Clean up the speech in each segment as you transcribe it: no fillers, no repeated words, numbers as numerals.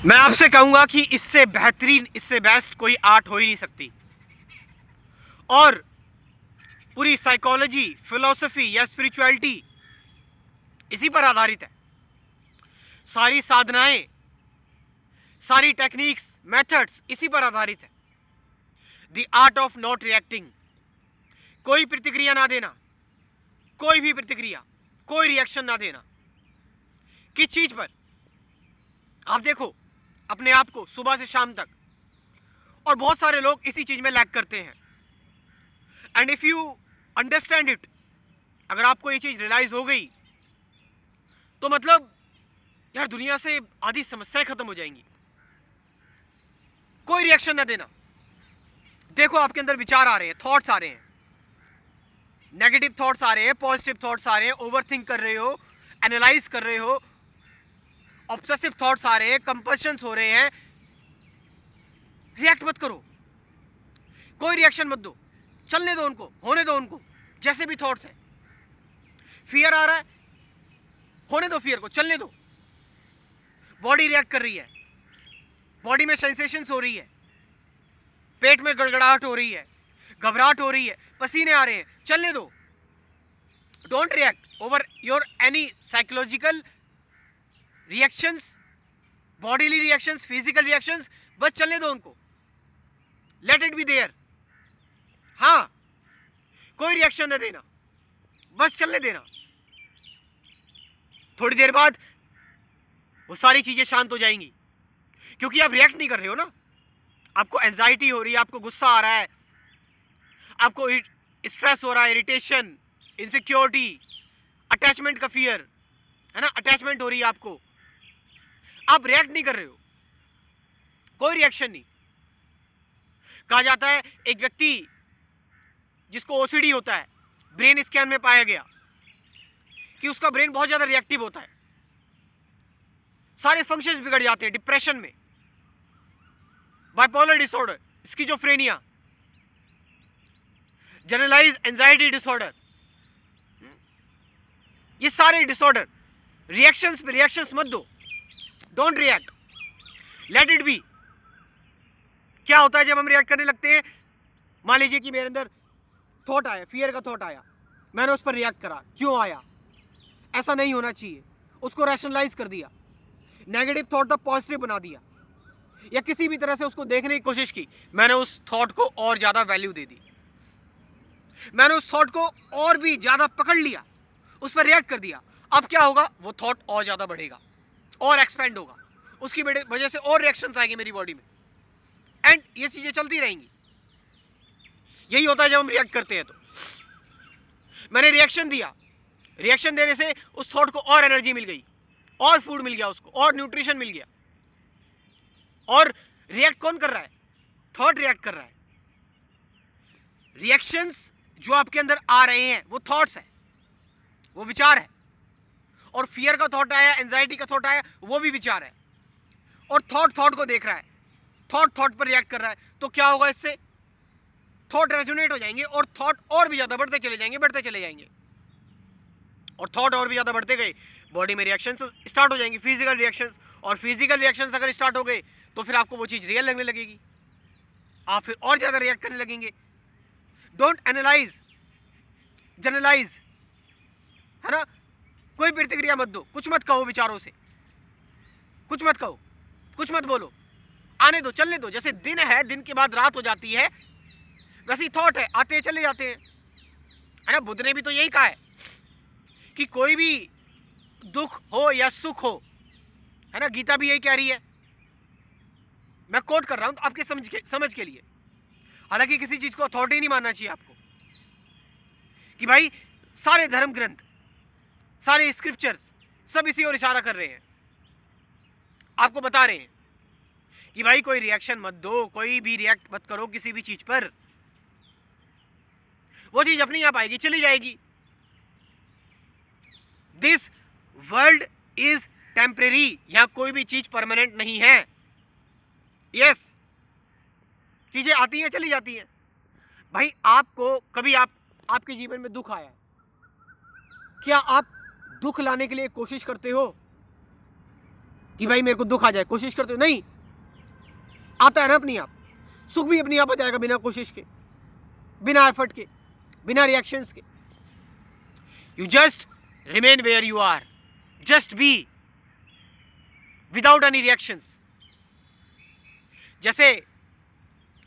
मैं आपसे कहूंगा कि इससे बेहतरीन, इससे बेस्ट कोई आर्ट हो ही नहीं सकती। और पूरी साइकोलॉजी, फिलॉसफी या स्पिरिचुअलिटी इसी पर आधारित है। सारी साधनाएं, सारी टेक्निक्स, मेथड्स इसी पर आधारित है। The art of not reacting, कोई प्रतिक्रिया ना देना, कोई भी प्रतिक्रिया, कोई रिएक्शन ना देना। किस चीज पर? आप देखो अपने आप को सुबह से शाम तक, और बहुत सारे लोग इसी चीज में लैग करते हैं। And if you understand it, अगर आपको ये चीज रियलाइज हो गई तो मतलब यार दुनिया से आधी समस्याएं खत्म हो जाएंगी। कोई रिएक्शन ना देना। देखो आपके अंदर विचार आ रहे हैं, थॉट्स आ रहे हैं, नेगेटिव थॉट्स आ रहे हैं, पॉजिटिव थॉट्स आ रहे हैं, ओवर थिंक कर रहे हो, एनालाइज कर रहे हो, ऑब्सेसिव थॉट्स आ रहे हैं, कंपल्शंस हो रहे हैं। रिएक्ट मत करो, कोई रिएक्शन मत दो, चलने दो उनको, होने दो उनको, जैसे भी थॉट्स हैं। फियर आ रहा है, होने दो फियर को, चलने दो। बॉडी रिएक्ट कर रही है, बॉडी में सेंसेशंस हो रही है, पेट में गड़गड़ाहट हो रही है, घबराहट हो रही है, पसीने आ रहे हैं, चलने दो। Don't react over your any psychological reactions, bodily reactions, physical reactions, बस चलने दो उनको। Let it be there. हाँ, कोई रिएक्शन न देना, बस चलने देना। थोड़ी देर बाद वो सारी चीजें शांत हो जाएंगी, क्योंकि आप रिएक्ट नहीं कर रहे हो ना। आपको एंजाइटी हो रही है, आपको गुस्सा आ रहा है, आपको स्ट्रेस हो रहा है, इरिटेशन, इनसिक्योरिटी, अटैचमेंट का फियर है ना, अटैचमेंट हो रही है आपको। आप रिएक्ट नहीं कर रहे हो, कोई रिएक्शन नहीं। कहा जाता है एक व्यक्ति जिसको ओसीडी होता है, ब्रेन स्कैन में पाया गया कि उसका ब्रेन बहुत ज्यादा रिएक्टिव होता है, सारे फंक्शंस बिगड़ जाते हैं। डिप्रेशन में, bipolar disorder, schizophrenia, generalize anxiety disorder, ये सारे डिसऑर्डर। रिएक्शंस पे रिएक्शंस मत दो, don't react, let it be. क्या होता है जब हम रिएक्ट करने लगते हैं? मान लीजिए कि मेरे अंदर थॉट आया, फियर का थॉट आया, मैंने उस पर रिएक्ट करा। क्यों आया? ऐसा नहीं होना चाहिए, उसको रैशनलाइज कर दिया, नेगेटिव थॉट का पॉजिटिव बना दिया, या किसी भी तरह से उसको देखने की कोशिश की। मैंने उस थॉट को और ज्यादा वैल्यू दे दी, मैंने उस थॉट को और भी ज्यादा पकड़ लिया, उस पर रिएक्ट कर दिया। अब क्या होगा? वो थॉट और ज्यादा बढ़ेगा और एक्सपेंड होगा, उसकी वजह से और रिएक्शंस आएंगे मेरी बॉडी में, एंड ये चीजें चलती रहेंगी। यही होता है जब हम रिएक्ट करते हैं। तो मैंने रिएक्शन दिया, रिएक्शन देने से उस थॉट को और एनर्जी मिल गई, और फूड मिल गया उसको, और न्यूट्रिशन मिल गया। और रिएक्ट कौन कर रहा है? थॉट रिएक्ट कर रहा है। रिएक्शंस जो आपके अंदर आ रहे हैं वो थॉट्स है, वो विचार है। और फियर का थॉट आया, एंजाइटी का थॉट आया, वो भी विचार है। और थॉट को देख रहा है, थॉट पर रिएक्ट कर रहा है। तो क्या होगा इससे? थॉट रेजोनेट हो जाएंगे, और थॉट और भी ज्यादा बढ़ते चले जाएंगे, बढ़ते चले जाएंगे। और थॉट और भी ज्यादा बढ़ते गए, बॉडी में रिएक्शंस स्टार्ट हो जाएंगी, फिजिकल रिएक्शंस। और फिजिकल रिएक्शंस अगर स्टार्ट हो गए तो फिर आपको वो चीज रियल लगने लगेगी, आप फिर और ज्यादा रिएक्ट करने लगेंगे। डोंट एनालाइज, जनरलाइज, है ना। कोई प्रतिक्रिया मत दो, कुछ मत कहो विचारों से, कुछ मत कहो, कुछ मत बोलो, आने दो, चलने दो। जैसे दिन है, दिन के बाद रात हो जाती है, वैसे ही थॉट है, आते हैं चले जाते हैं, है ना। बुद्ध ने भी तो यही कहा है कि कोई भी दुख हो या सुख हो, है ना, गीता भी यही कह रही है। मैं कोट कर रहा हूं तो आपके समझ के लिए। हालांकि किसी चीज को अथॉरिटी नहीं मानना चाहिए आपको, कि भाई सारे धर्म ग्रंथ, सारे स्क्रिप्चर्स सब इसी ओर इशारा कर रहे हैं, आपको बता रहे हैं कि भाई कोई रिएक्शन मत दो, कोई भी रिएक्ट मत करो किसी भी चीज पर। वो चीज अपनी आप आएगी, चली जाएगी। दिस वर्ल्ड इज टेम्परेरी, यहां कोई भी चीज परमानेंट नहीं है। यस, चीजें आती हैं, चली जाती हैं। भाई आपको कभी आपके जीवन में दुख आया है, क्या आप दुख लाने के लिए कोशिश करते हो? कि भाई मेरे को दुख आ जाए, कोशिश करते हो? नहीं, आता है ना अपनी आप। सुख भी अपनी आप आ जाएगा बिना कोशिश के, बिना एफर्ट के, बिना रिएक्शंस के। You just remain where you are, just be without any reactions. जैसे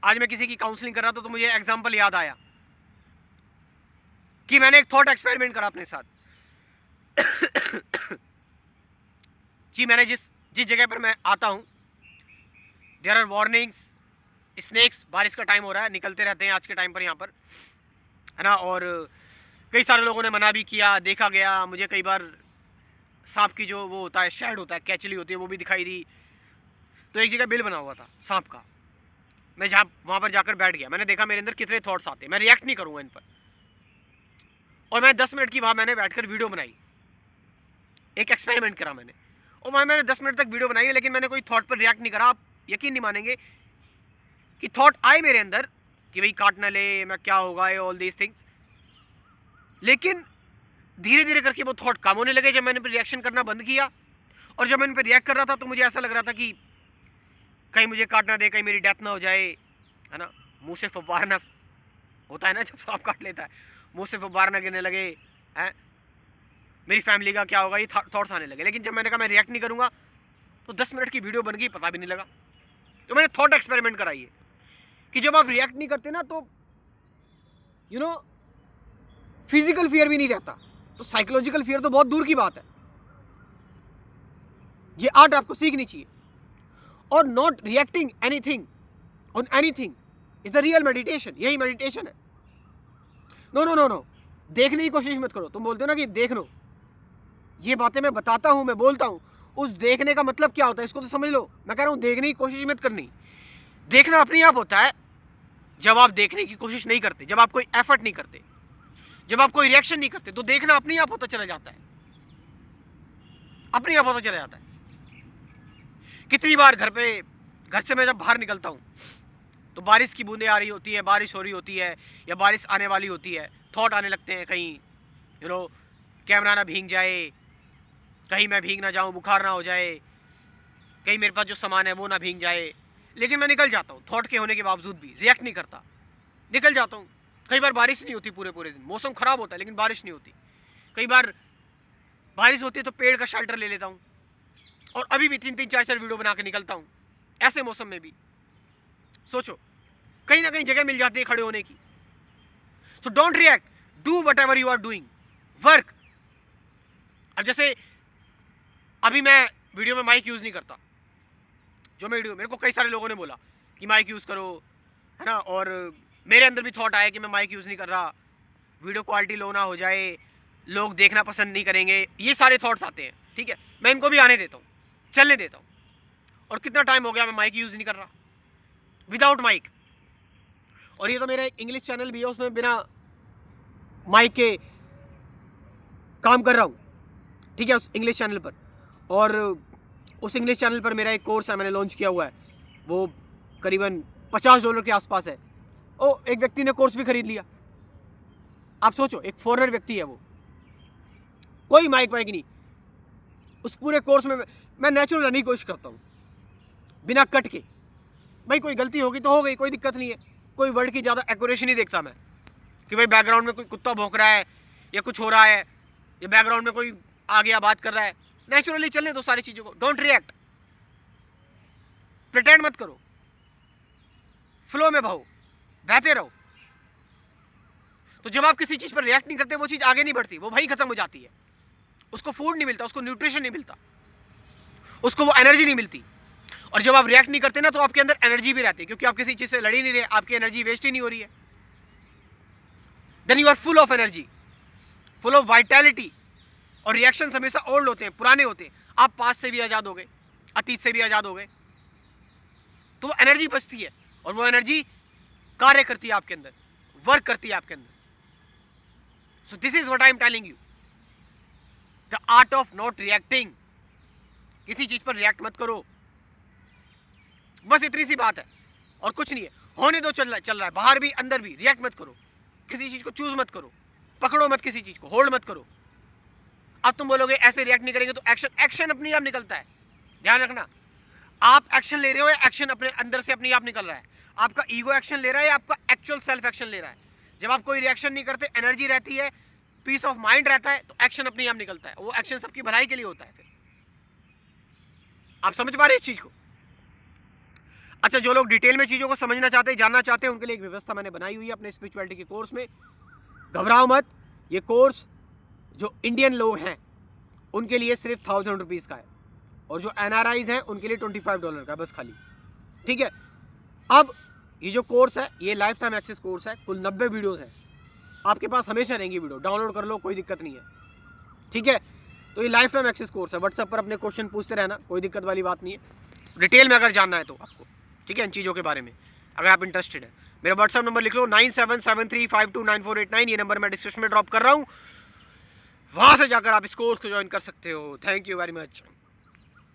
आज मैं किसी की काउंसलिंग कर रहा था तो मुझे एग्जांपल याद आया कि मैंने एक थॉट एक्सपेरिमेंट करा अपने साथ। जी, मैंने जिस जगह पर मैं आता हूं, देयर आर वार्निंग्स, स्नेक्स, बारिश का टाइम हो रहा है, निकलते रहते हैं आज के टाइम पर यहाँ पर, है ना। और कई सारे लोगों ने मना भी किया, देखा गया। मुझे कई बार सांप की जो वो होता है, शैड होता है, कैचली होती है, वो भी दिखाई दी। तो एक जगह बिल बना हुआ था सांप का, मैं जहाँ वहाँ पर जाकर बैठ गया। मैंने देखा मेरे अंदर कितने थॉट्स आते हैं, मैं रिएक्ट नहीं करूँगा इन पर। और मैं 10 मिनट की वहाँ मैंने बैठकर वीडियो बनाई, एक एक्सपेरिमेंट करा मैंने, और वहाँ मैंने 10 मिनट तक वीडियो बनाई है, लेकिन मैंने कोई थॉट पर रिएक्ट नहीं करा। आप यकीन नहीं मानेंगे कि थॉट आए मेरे अंदर कि भाई काट ना ले, मैं क्या होगा, ये ऑल दीज थिंग्स, लेकिन धीरे धीरे करके वो थॉट कम होने लगे जब मैंने पर रिएक्शन करना बंद किया। और जब मैं इन पर रिएक्ट कर रहा था तो मुझे ऐसा लग रहा था कि कहीं मुझे काट ना दे, कहीं मेरी डेथ ना हो जाए, है ना। मुंह से फव्वार ना होता है ना जब सांप काट लेता है, मुंह से फव्वार ना गिरने लगे, हैं, मेरी फैमिली का क्या होगा, ये थॉट्स आने लगे। लेकिन जब मैंने कहा मैं रिएक्ट नहीं करूँगा तो 10 मिनट की वीडियो बन गई, पता भी नहीं लगा। तो मैंने थॉट एक्सपेरिमेंट कराई है कि जब आप रिएक्ट नहीं करते ना तो यू नो फिजिकल फियर भी नहीं रहता, तो साइकोलॉजिकल फियर तो बहुत दूर की बात है। ये आर्ट आपको सीखनी चाहिए। और not reacting anything on anything is the real meditation. यही मेडिटेशन है। नो नो नो नो, देखने की कोशिश मत करो। तुम बोलते हो ना कि देख लो, ये बातें मैं बताता हूं, मैं बोलता हूं, उस देखने का मतलब क्या होता है इसको तो समझ लो। मैं कह रहा हूं देखने की कोशिश मत करनी। देखना अपने आप होता है जब आप देखने की कोशिश नहीं करते, जब आप कोई एफर्ट नहीं करते, जब आप कोई रिएक्शन नहीं करते, तो देखना अपने आप होता चला जाता है, अपने आप होता चला जाता है। कितनी बार घर से मैं जब बाहर निकलता हूँ तो बारिश की बूंदें आ रही होती है, बारिश हो रही होती है, या बारिश आने वाली होती है, थॉट आने लगते हैं, कहीं कैमरा ना भीग जाए, कहीं मैं भीग ना जाऊँ, बुखार ना हो जाए, कहीं मेरे पास जो सामान है वो ना भीग जाए। लेकिन मैं निकल जाता हूँ, थॉट के होने के बावजूद भी रिएक्ट नहीं करता, निकल जाता हूँ। कई बार बारिश नहीं होती पूरे दिन, मौसम ख़राब होता है लेकिन बारिश नहीं होती। कई बार बारिश होती है तो पेड़ का शेल्टर ले लेता हूँ, और अभी भी 3-3, 4-4 वीडियो बना के निकलता हूँ ऐसे मौसम में भी। सोचो, कहीं ना कहीं जगह मिल जाती है खड़े होने की। So don't react, do whatever you are doing, work. अब जैसे अभी मैं वीडियो में माइक यूज़ नहीं करता, जो मैं वीडियो, मेरे को कई सारे लोगों ने बोला कि माइक यूज़ करो, है ना। और मेरे अंदर भी थॉट आया कि मैं माइक यूज़ नहीं कर रहा, वीडियो क्वालिटी लो ना हो जाए, लोग देखना पसंद नहीं करेंगे, ये सारे थॉट्स आते हैं। ठीक है, मैं इनको भी आने देता हूँ, चलने देता हूँ। और कितना टाइम हो गया मैं माइक यूज़ नहीं कर रहा, विदाउट माइक। और ये तो मेरा एक इंग्लिश चैनल भी है, उसमें बिना माइक के काम कर रहा हूँ, ठीक है, उस इंग्लिश चैनल पर। और उस इंग्लिश चैनल पर मेरा एक कोर्स है, मैंने लॉन्च किया हुआ है, वो करीबन $50 के आसपास है। ओ, एक व्यक्ति ने कोर्स भी खरीद लिया। आप सोचो, एक फॉरेनर व्यक्ति है वो, कोई माइक वाइक नहीं। उस पूरे कोर्स में मैं नेचुरल रहने की कोशिश करता हूँ, बिना कट के। भाई कोई गलती होगी तो हो गई, कोई दिक्कत नहीं है। कोई वर्ड की ज़्यादा एक्यूरेसी नहीं देखता मैं, कि भाई बैकग्राउंड में कोई कुत्ता भौंक रहा है या कुछ हो रहा है, या बैकग्राउंड में कोई आ गया बात कर रहा है। नेचुरली चलने दो सारी चीज़ों को, डोंट रिएक्ट, प्रिटेंड मत करो, फ्लो में बहो, बहते रहो। तो जब आप किसी चीज़ पर रिएक्ट नहीं करते, वो चीज़ आगे नहीं बढ़ती, वो वहीं खत्म हो जाती है। उसको फूड नहीं मिलता, उसको न्यूट्रिशन नहीं मिलता, उसको वो एनर्जी नहीं मिलती। और जब आप रिएक्ट नहीं करते ना, तो आपके अंदर एनर्जी भी रहती है, क्योंकि आप किसी चीज़ से लड़ ही नहीं रहे, आपकी एनर्जी वेस्ट ही नहीं हो रही है। Then you are full of energy, full of vitality. और रिएक्शन हमेशा ओल्ड होते हैं, पुराने होते हैं। आप पास्ट से भी आज़ाद हो गए, अतीत से भी आज़ाद हो गए, तो वो एनर्जी बचती है, और वो एनर्जी कार्य करती है आपके अंदर, वर्क करती है आपके अंदर। So this is what I am telling you, the art of not reacting. किसी चीज़ पर रिएक्ट मत करो, बस इतनी सी बात है, और कुछ नहीं है। होने दो, चल रहा है, बाहर भी अंदर भी, रिएक्ट मत करो। किसी चीज़ को चूज मत करो, पकड़ो मत किसी चीज़ को, होल्ड मत करो। अब तुम बोलोगे ऐसे रिएक्ट नहीं करेंगे तो एक्शन अपने आप निकलता है। ध्यान रखना, आप एक्शन ले रहे हो या एक्शन अपने अंदर से अपने आप निकल रहा है। आपका ईगो एक्शन ले रहा है या आपका एक्चुअल सेल्फ एक्शन ले रहा है। जब आप कोई रिएक्शन नहीं करते, एनर्जी रहती है, पीस ऑफ माइंड रहता है, तो एक्शन अपने आप निकलता है। वो एक्शन सबकी भलाई के लिए होता है। फिर आप समझ पा रहे हैं इस चीज को? अच्छा, जो लोग डिटेल में चीजों को समझना चाहते हैं, जानना चाहते हैं, उनके लिए एक व्यवस्था मैंने बनाई हुई है अपने स्पिरिचुअलिटी के कोर्स में। घबराओ मत, ये कोर्स जो इंडियन लोग हैं उनके लिए सिर्फ 1000 रुपीज़ का है, और जो NRIs हैं उनके लिए $25 का, बस खाली। ठीक है, अब ये जो कोर्स है ये लाइफ टाइम एक्सेस कोर्स है। कुल 90 वीडियोस हैं, आपके पास हमेशा रहेंगी वीडियो, डाउनलोड कर लो, कोई दिक्कत नहीं है। ठीक है, तो ये लाइफ टाइम एक्सेस कोर्स है। व्हाट्सएप पर अपने क्वेश्चन पूछते रहना, कोई दिक्कत वाली बात नहीं है, डिटेल में अगर जानना है तो आपको। ठीक है, इन चीज़ों के बारे में अगर आप इंटरेस्टेड है, मेरा व्हाट्सएप नंबर लिख लो 9773529489। ये नंबर मैं डिस्क्रिप्शन में ड्रॉप कर रहा हूँ, वहाँ से जाकर आप इस कोर्स को ज्वाइन कर सकते हो। Thank you very much.